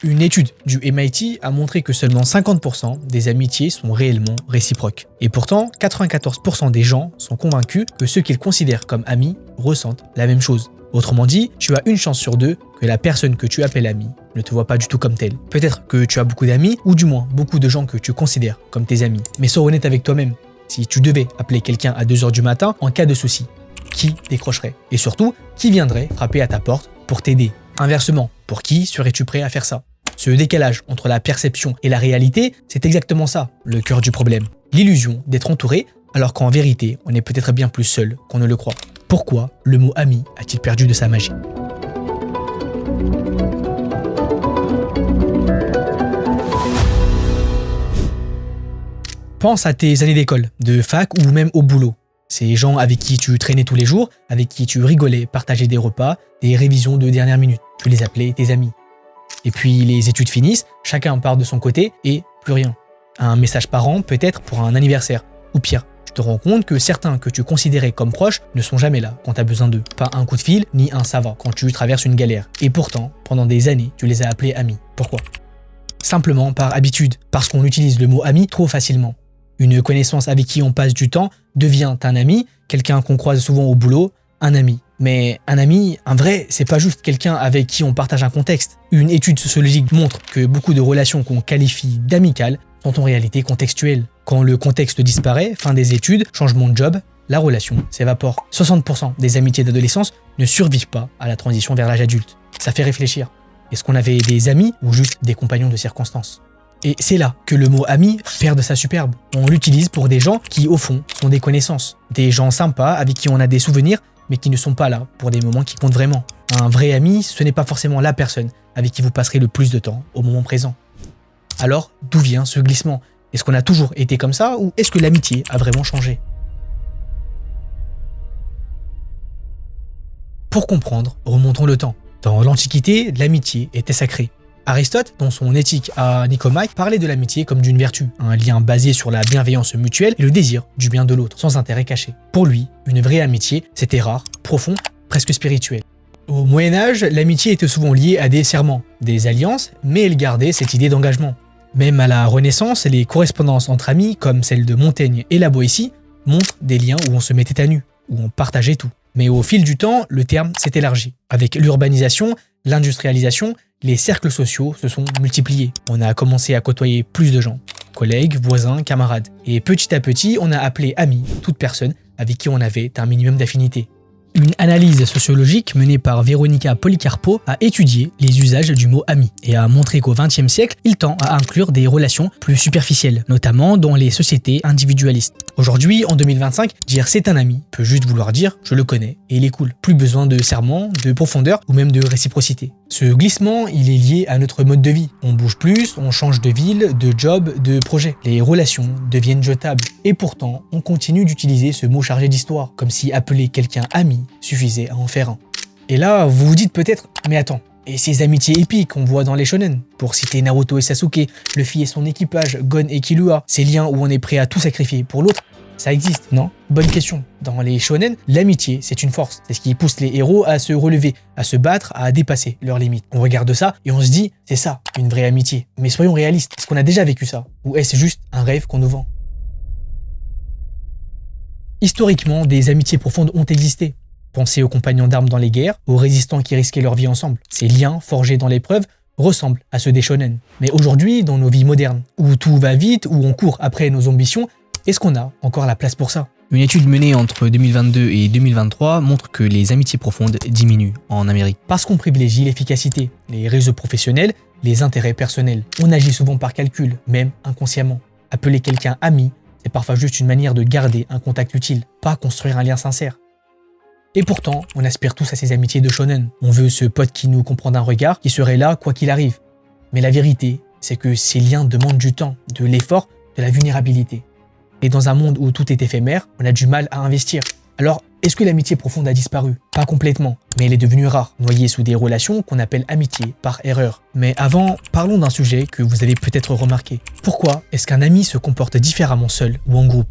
Une étude du MIT a montré que seulement 50% des amitiés sont réellement réciproques. Et pourtant, 94% des gens sont convaincus que ceux qu'ils considèrent comme amis ressentent la même chose. Autrement dit, tu as une chance sur deux que la personne que tu appelles ami ne te voit pas du tout comme tel. Peut-être que tu as beaucoup d'amis, ou du moins beaucoup de gens que tu considères comme tes amis. Mais sois honnête avec toi-même. Si tu devais appeler quelqu'un à 2 h du matin en cas de souci, qui décrocherait? Et surtout, qui viendrait frapper à ta porte pour t'aider? Inversement, pour qui serais-tu prêt à faire ça? Ce décalage entre la perception et la réalité, c'est exactement ça, le cœur du problème. L'illusion d'être entouré, alors qu'en vérité, on est peut-être bien plus seul qu'on ne le croit. Pourquoi le mot ami a-t-il perdu de sa magie? Pense à tes années d'école, de fac ou même au boulot. Ces gens avec qui tu traînais tous les jours, avec qui tu rigolais, partageais des repas, des révisions de dernière minute. Tu les appelais tes amis. Et puis les études finissent, chacun part de son côté et plus rien. Un message par an peut-être pour un anniversaire. Ou pire, tu te rends compte que certains que tu considérais comme proches ne sont jamais là quand tu as besoin d'eux. Pas un coup de fil, ni un ça va quand tu traverses une galère. Et pourtant, pendant des années, tu les as appelés amis. Pourquoi? Simplement par habitude, parce qu'on utilise le mot ami trop facilement. Une connaissance avec qui on passe du temps devient un ami, quelqu'un qu'on croise souvent au boulot, un ami. Mais un ami, un vrai, c'est pas juste quelqu'un avec qui on partage un contexte. Une étude sociologique montre que beaucoup de relations qu'on qualifie d'amicales sont en réalité contextuelles. Quand le contexte disparaît, fin des études, changement de job, la relation s'évapore. 60% des amitiés d'adolescence ne survivent pas à la transition vers l'âge adulte. Ça fait réfléchir. Est-ce qu'on avait des amis ou juste des compagnons de circonstances? Et c'est là que le mot ami perd de sa superbe. On l'utilise pour des gens qui, au fond, sont des connaissances. Des gens sympas avec qui on a des souvenirs, mais qui ne sont pas là pour des moments qui comptent vraiment. Un vrai ami, ce n'est pas forcément la personne avec qui vous passerez le plus de temps au moment présent. Alors, d'où vient ce glissement? Est-ce qu'on a toujours été comme ça ou est-ce que l'amitié a vraiment changé? Pour comprendre, remontons le temps. Dans l'Antiquité, l'amitié était sacrée. Aristote, dans son Éthique à Nicomaque, parlait de l'amitié comme d'une vertu, un lien basé sur la bienveillance mutuelle et le désir du bien de l'autre, sans intérêt caché. Pour lui, une vraie amitié, c'était rare, profond, presque spirituel. Au Moyen-Âge, l'amitié était souvent liée à des serments, des alliances, mais elle gardait cette idée d'engagement. Même à la Renaissance, les correspondances entre amis, comme celle de Montaigne et la Boétie, montrent des liens où on se mettait à nu, où on partageait tout. Mais au fil du temps, le terme s'est élargi. Avec l'urbanisation, l'industrialisation, les cercles sociaux se sont multipliés. On a commencé à côtoyer plus de gens, collègues, voisins, camarades. Et petit à petit, on a appelé amis toute personne avec qui on avait un minimum d'affinité. Une analyse sociologique menée par Veronica Policarpo a étudié les usages du mot ami et a montré qu'au XXe siècle, il tend à inclure des relations plus superficielles, notamment dans les sociétés individualistes. Aujourd'hui, en 2025, dire c'est un ami peut juste vouloir dire je le connais et il est cool. Plus besoin de serments, de profondeur ou même de réciprocité. Ce glissement, il est lié à notre mode de vie. On bouge plus, on change de ville, de job, de projet. Les relations deviennent jetables. Et pourtant, on continue d'utiliser ce mot chargé d'histoire, comme si appeler quelqu'un ami suffisait à en faire un. Et là, vous vous dites peut-être, mais attends, et ces amitiés épiques qu'on voit dans les shonen, pour citer Naruto et Sasuke, Luffy et son équipage, Gon et Killua, ces liens où on est prêt à tout sacrifier pour l'autre, ça existe, non? Bonne question. Dans les shonen, l'amitié, c'est une force. C'est ce qui pousse les héros à se relever, à se battre, à dépasser leurs limites. On regarde ça et on se dit, c'est ça, une vraie amitié. Mais soyons réalistes, est-ce qu'on a déjà vécu ça? Ou est-ce juste un rêve qu'on nous vend? Historiquement, des amitiés profondes ont existé. Pensez aux compagnons d'armes dans les guerres, aux résistants qui risquaient leur vie ensemble. Ces liens, forgés dans l'épreuve, ressemblent à ceux des shonen. Mais aujourd'hui, dans nos vies modernes, où tout va vite, où on court après nos ambitions, est-ce qu'on a encore la place pour ça? Une étude menée entre 2022 et 2023 montre que les amitiés profondes diminuent en Amérique. Parce qu'on privilégie l'efficacité, les réseaux professionnels, les intérêts personnels. On agit souvent par calcul, même inconsciemment. Appeler quelqu'un ami, c'est parfois juste une manière de garder un contact utile, pas construire un lien sincère. Et pourtant, on aspire tous à ces amitiés de shonen. On veut ce pote qui nous comprend d'un regard, qui serait là quoi qu'il arrive. Mais la vérité, c'est que ces liens demandent du temps, de l'effort, de la vulnérabilité. Et dans un monde où tout est éphémère, on a du mal à investir. Alors, est-ce que l'amitié profonde a disparu? Pas complètement, mais elle est devenue rare, noyée sous des relations qu'on appelle amitié par erreur. Mais avant, parlons d'un sujet que vous avez peut-être remarqué. Pourquoi est-ce qu'un ami se comporte différemment seul ou en groupe?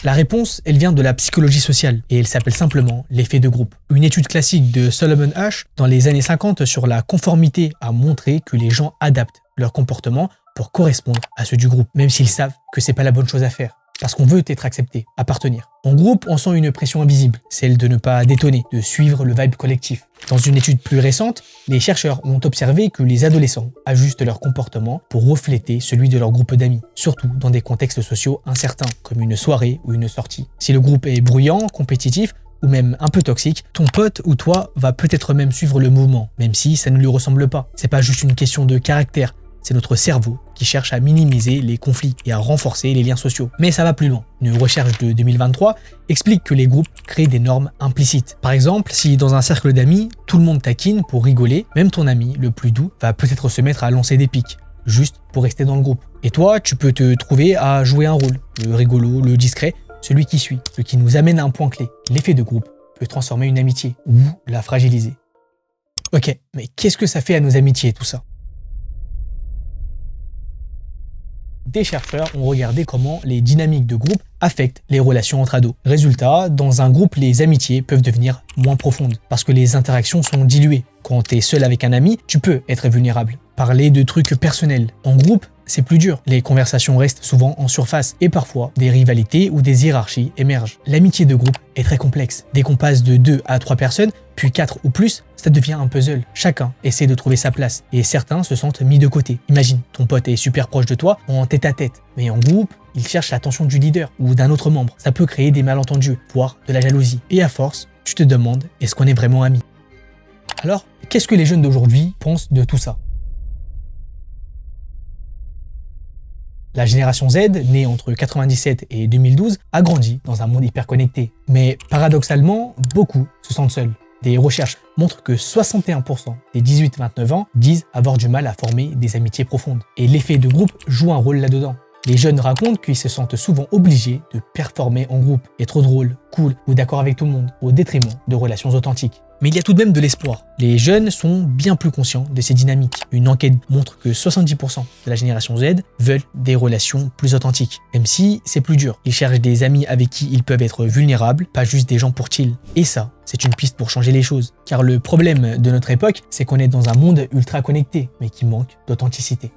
La réponse, elle vient de la psychologie sociale et elle s'appelle simplement l'effet de groupe. Une étude classique de Solomon Asch dans les années 50 sur la conformité a montré que les gens adaptent leur comportement pour correspondre à ceux du groupe, même s'ils savent que c'est pas la bonne chose à faire. Parce qu'on veut être accepté, appartenir. En groupe, on sent une pression invisible, celle de ne pas détonner, de suivre le vibe collectif. Dans une étude plus récente, les chercheurs ont observé que les adolescents ajustent leur comportement pour refléter celui de leur groupe d'amis, surtout dans des contextes sociaux incertains, comme une soirée ou une sortie. Si le groupe est bruyant, compétitif, ou même un peu toxique, ton pote ou toi va peut-être même suivre le mouvement, même si ça ne lui ressemble pas. C'est pas juste une question de caractère, c'est notre cerveau qui cherche à minimiser les conflits et à renforcer les liens sociaux. Mais ça va plus loin. Une recherche de 2023 explique que les groupes créent des normes implicites. Par exemple, si dans un cercle d'amis, tout le monde taquine pour rigoler, même ton ami le plus doux va peut-être se mettre à lancer des piques, juste pour rester dans le groupe. Et toi, tu peux te trouver à jouer un rôle, le rigolo, le discret, celui qui suit, ce qui nous amène à un point clé. L'effet de groupe peut transformer une amitié ou la fragiliser. Ok, mais qu'est-ce que ça fait à nos amitiés tout ça ? Des chercheurs ont regardé comment les dynamiques de groupe affectent les relations entre ados. Résultat, dans un groupe, les amitiés peuvent devenir moins profondes parce que les interactions sont diluées. Quand tu es seul avec un ami, tu peux être vulnérable. Parler de trucs personnels. En groupe, c'est plus dur. Les conversations restent souvent en surface et parfois des rivalités ou des hiérarchies émergent. L'amitié de groupe est très complexe. Dès qu'on passe de 2 à 3 personnes, puis 4 ou plus, ça devient un puzzle. Chacun essaie de trouver sa place et certains se sentent mis de côté. Imagine, ton pote est super proche de toi en tête-à-tête, mais en groupe, il cherche l'attention du leader ou d'un autre membre. Ça peut créer des malentendus, voire de la jalousie. Et à force, tu te demandes, est-ce qu'on est vraiment amis ? Alors, qu'est-ce que les jeunes d'aujourd'hui pensent de tout ça ? La génération Z, née entre 97 et 2012, a grandi dans un monde hyper connecté. Mais paradoxalement, beaucoup se sentent seuls. Des recherches montrent que 61% des 18-29 ans disent avoir du mal à former des amitiés profondes. Et l'effet de groupe joue un rôle là-dedans. Les jeunes racontent qu'ils se sentent souvent obligés de performer en groupe, être drôle, cool ou d'accord avec tout le monde, au détriment de relations authentiques. Mais il y a tout de même de l'espoir. Les jeunes sont bien plus conscients de ces dynamiques. Une enquête montre que 70% de la génération Z veulent des relations plus authentiques, même si c'est plus dur. Ils cherchent des amis avec qui ils peuvent être vulnérables, pas juste des gens pour chill. Et ça, c'est une piste pour changer les choses. Car le problème de notre époque, c'est qu'on est dans un monde ultra connecté, mais qui manque d'authenticité.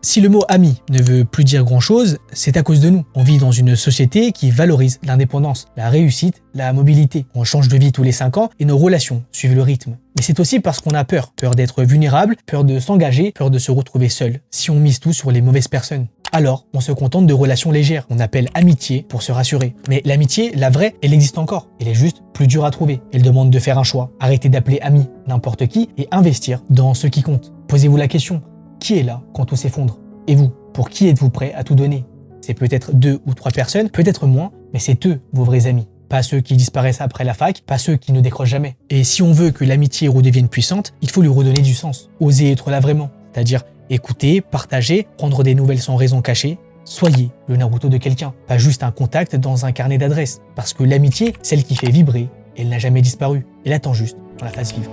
Si le mot ami ne veut plus dire grand-chose, c'est à cause de nous. On vit dans une société qui valorise l'indépendance, la réussite, la mobilité. On change de vie tous les 5 ans et nos relations suivent le rythme. Mais c'est aussi parce qu'on a peur. Peur d'être vulnérable, peur de s'engager, peur de se retrouver seul. Si on mise tout sur les mauvaises personnes, alors on se contente de relations légères. On appelle amitié pour se rassurer. Mais l'amitié, la vraie, elle existe encore. Elle est juste plus dure à trouver. Elle demande de faire un choix. Arrêtez d'appeler ami n'importe qui et investir dans ce qui compte. Posez-vous la question. Qui est là quand tout s'effondre ? Et vous, pour qui êtes-vous prêt à tout donner ? C'est peut-être 2 ou 3 personnes, peut-être moins, mais c'est eux vos vrais amis. Pas ceux qui disparaissent après la fac, pas ceux qui ne décrochent jamais. Et si on veut que l'amitié redevienne puissante, il faut lui redonner du sens. Oser être là vraiment, c'est-à-dire écouter, partager, prendre des nouvelles sans raison cachée. Soyez le Naruto de quelqu'un, pas juste un contact dans un carnet d'adresses. Parce que l'amitié, celle qui fait vibrer, elle n'a jamais disparu. Elle attend juste qu'on la fasse vivre.